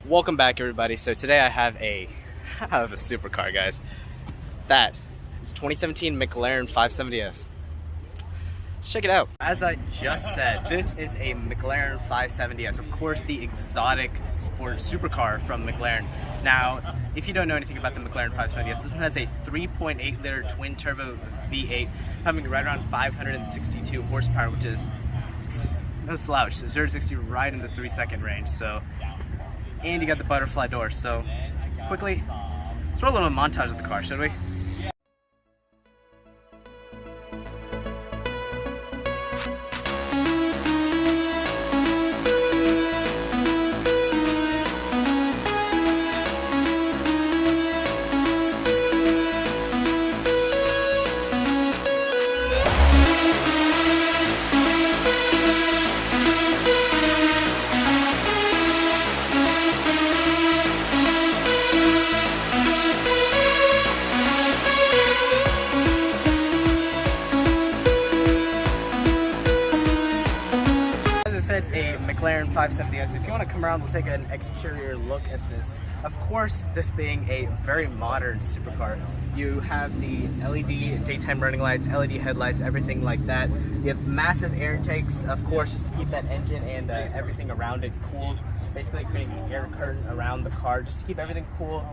Welcome back, everybody. So today I have a supercar, guys. That is 2017 McLaren 570S. Let's check it out. As I just said, this is a McLaren 570S. Of course, the exotic sport supercar from McLaren. Now, if you don't know anything about the McLaren 570S, this one has a 3.8 liter twin turbo V8 coming right around 562 horsepower, which is no slouch. 0 to 60 right in the 3-second range. And you got the butterfly door. So quickly, let's roll a little montage of the car, should we? A McLaren 570S. If you want to come around, we'll take an exterior look at this. Of course, this being a very modern supercar, you have the LED daytime running lights, LED headlights, everything like that. You have massive air intakes, of course, just to keep that engine and everything around it cool. Basically creating an air curtain around the car just to keep everything cool.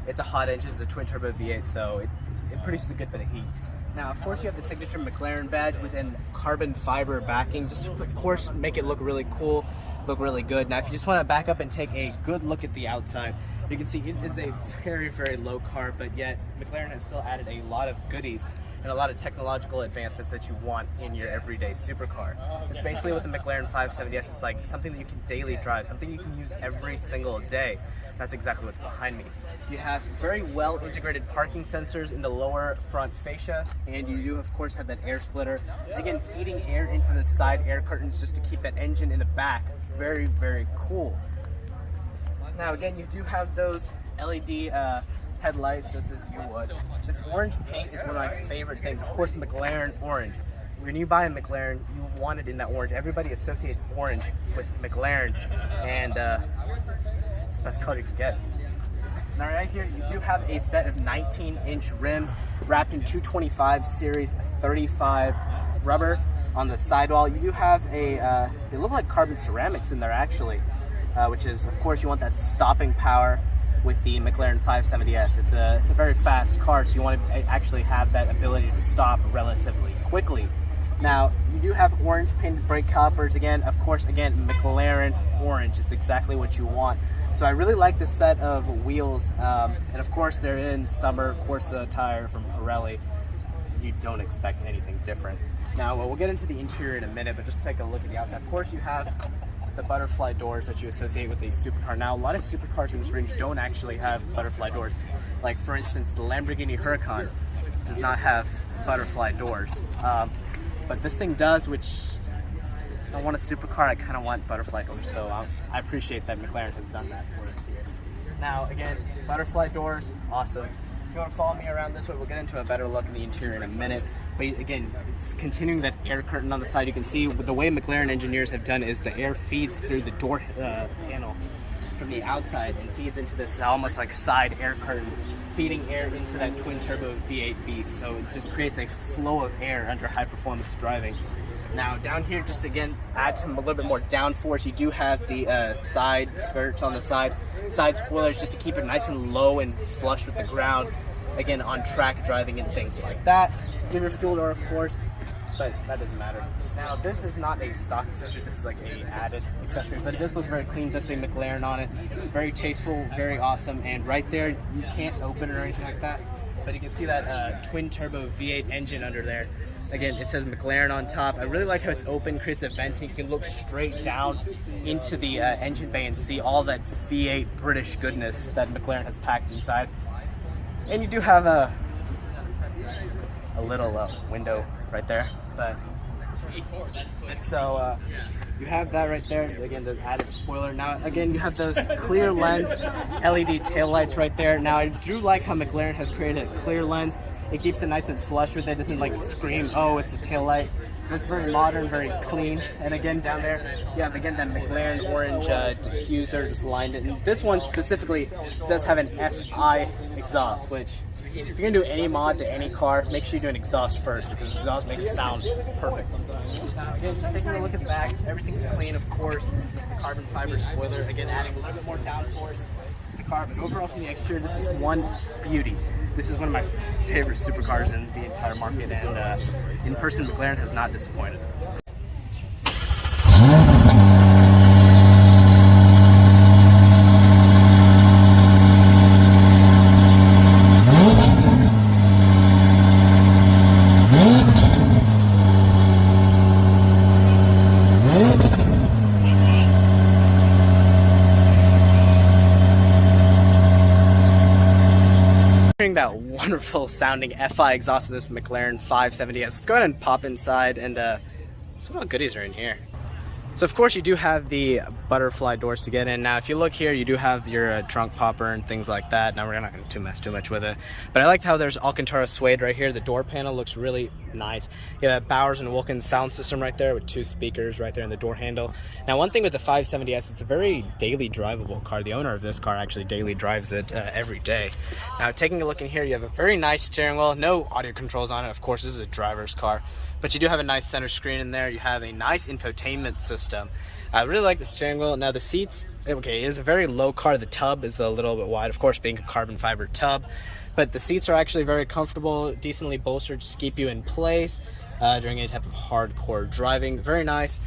It's a hot engine, it's a twin turbo V8, so it produces a good bit of heat. Now, of course, you have the signature McLaren badge with a carbon fiber backing, just to, of course, make it look really cool, look really good. Now, if you just want to back up and take a good look at the outside, you can see it is a very, very low car, but yet McLaren has still added a lot of goodies and a lot of technological advancements that you want in your everyday supercar. It's basically what the McLaren 570S is like, something that you can daily drive, something you can use every single day. That's exactly what's behind me. You have very well integrated parking sensors in the lower front fascia, and you do of course have that air splitter. Again, feeding air into the side air curtains just to keep that engine in the back. Very, very cool. Now again, you do have those LED headlights just as you would. This orange paint is one of my favorite things. Of course, McLaren orange. When you buy a McLaren, you want it in that orange. Everybody associates orange with McLaren, and it's the best color you could get. Now right here, you do have a set of 19-inch rims wrapped in 225 series 35 rubber on the sidewall. You do have a, they look like carbon ceramics in there actually, which is, of course, you want that stopping power with the McLaren 570S. It's a very fast car, so you want to actually have that ability to stop relatively quickly. Now, you do have orange painted brake calipers. Again, of course, again, McLaren orange is exactly what you want. So I really like this set of wheels, and of course they're in summer Corsa tire from Pirelli. You don't expect anything different. Now, we'll get into the interior in a minute, but just take a look at the outside. Of course, you have the butterfly doors that you associate with a supercar. Now, a lot of supercars in this range don't actually have butterfly doors. Like, for instance, the Lamborghini Huracan does not have butterfly doors. But this thing does, which I want a supercar, I kind of want butterfly doors, so I appreciate that McLaren has done that for us here. Now, again, butterfly doors, awesome. If you want to follow me around this way, we'll get into a better look in the interior in a minute. But again, just continuing that air curtain on the side, you can see the way McLaren engineers have done is the air feeds through the door panel from the outside and feeds into this almost like side air curtain, feeding air into that twin turbo V8 beast. So it just creates a flow of air under high performance driving. Now down here, just again, add some a little bit more downforce. You do have the side skirts on the side spoilers just to keep it nice and low and flush with the ground. Again, on track driving and things like that. Liver fuel door, of course, but that doesn't matter. Now, this is not a stock accessory. This is like a added accessory, but it does look very clean. It does say McLaren on it. Very tasteful, very awesome. And right there, you can't open it or anything like that, but you can see that twin turbo V8 engine under there. Again, it says McLaren on top. I really like how it's open, creates a venting. You can look straight down into the engine bay and see all that V8 British goodness that McLaren has packed inside. And you do have a little window right there, but so you have that right there. Again, the added spoiler. Now again, you have those clear lens LED taillights right there. Now I do like how McLaren has created a clear lens. It keeps it nice and flush with it. It doesn't like scream, oh, it's a taillight. Looks very modern, very clean. And again, down there, you have again that McLaren orange diffuser just lined it. And this one specifically does have an FI exhaust, which if you're gonna do any mod to any car, make sure you do an exhaust first, because exhaust makes it sound perfect. Again, just taking a look at the back, everything's clean, of course. Carbon fiber spoiler, again, adding a little bit more downforce to the car. But overall, from the exterior, this is one beauty. This is one of my favorite supercars in the entire market, and in person, McLaren has not disappointed. That wonderful sounding FI exhaust of this McLaren 570S. Let's go ahead and pop inside and see what goodies are in here. So of course you do have the butterfly doors to get in. Now if you look here, you do have your trunk popper and things like that. Now we're not going to mess too much with it, but I liked how there's Alcantara suede right here. The door panel looks really nice. You have that Bowers and Wilkins sound system right there with 2 speakers right there in the door handle. Now one thing with the 570S, it's a very daily drivable car. The owner of this car actually daily drives it every day. Now taking a look in here, you have a very nice steering wheel, no audio controls on it. Of course, this is a driver's car. But you do have a nice center screen in there. You have a nice infotainment system. I really like the steering wheel. Now the seats, okay, it is a very low car. The tub is a little bit wide, of course, being a carbon fiber tub. But the seats are actually very comfortable, decently bolstered just to keep you in place during any type of hardcore driving. Very nice.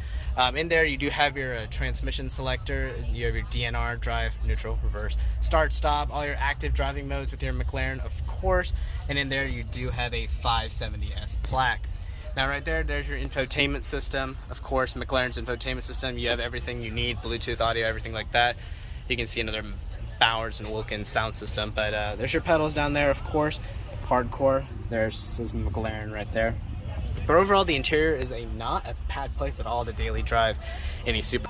In there you do have your transmission selector. You have your DNR, drive, neutral, reverse, start, stop, all your active driving modes with your McLaren, of course. And in there you do have a 570S plaque. Now right there, there's your infotainment system. Of course, McLaren's infotainment system, you have everything you need, Bluetooth, audio, everything like that. You can see another Bowers and Wilkins sound system, but there's your pedals down there, of course. Hardcore, there's McLaren right there. But overall, the interior is not a bad place at all to daily drive any super.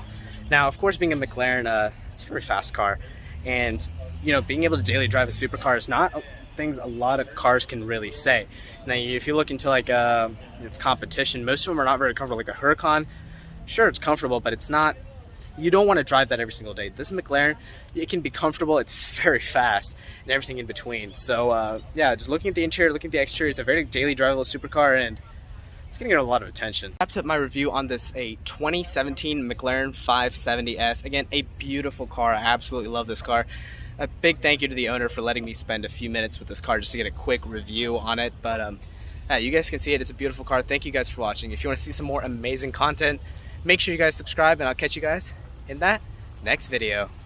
Now, of course, being a McLaren, it's a very fast car. And, you know, being able to daily drive a supercar is not things a lot of cars can really say. Now, if you look into like its competition, most of them are not very comfortable. Like a Huracan, sure, it's comfortable, but it's not. You don't want to drive that every single day. This McLaren, it can be comfortable. It's very fast and everything in between. So yeah, just looking at the interior, looking at the exterior, it's a very daily drivable supercar, and it's gonna get a lot of attention. Wraps up my review on this 2017 McLaren 570S. Again, a beautiful car. I absolutely love this car. A big thank you to the owner for letting me spend a few minutes with this car just to get a quick review on it. But you guys can see it. It's a beautiful car. Thank you guys for watching. If you want to see some more amazing content, make sure you guys subscribe, and I'll catch you guys in that next video.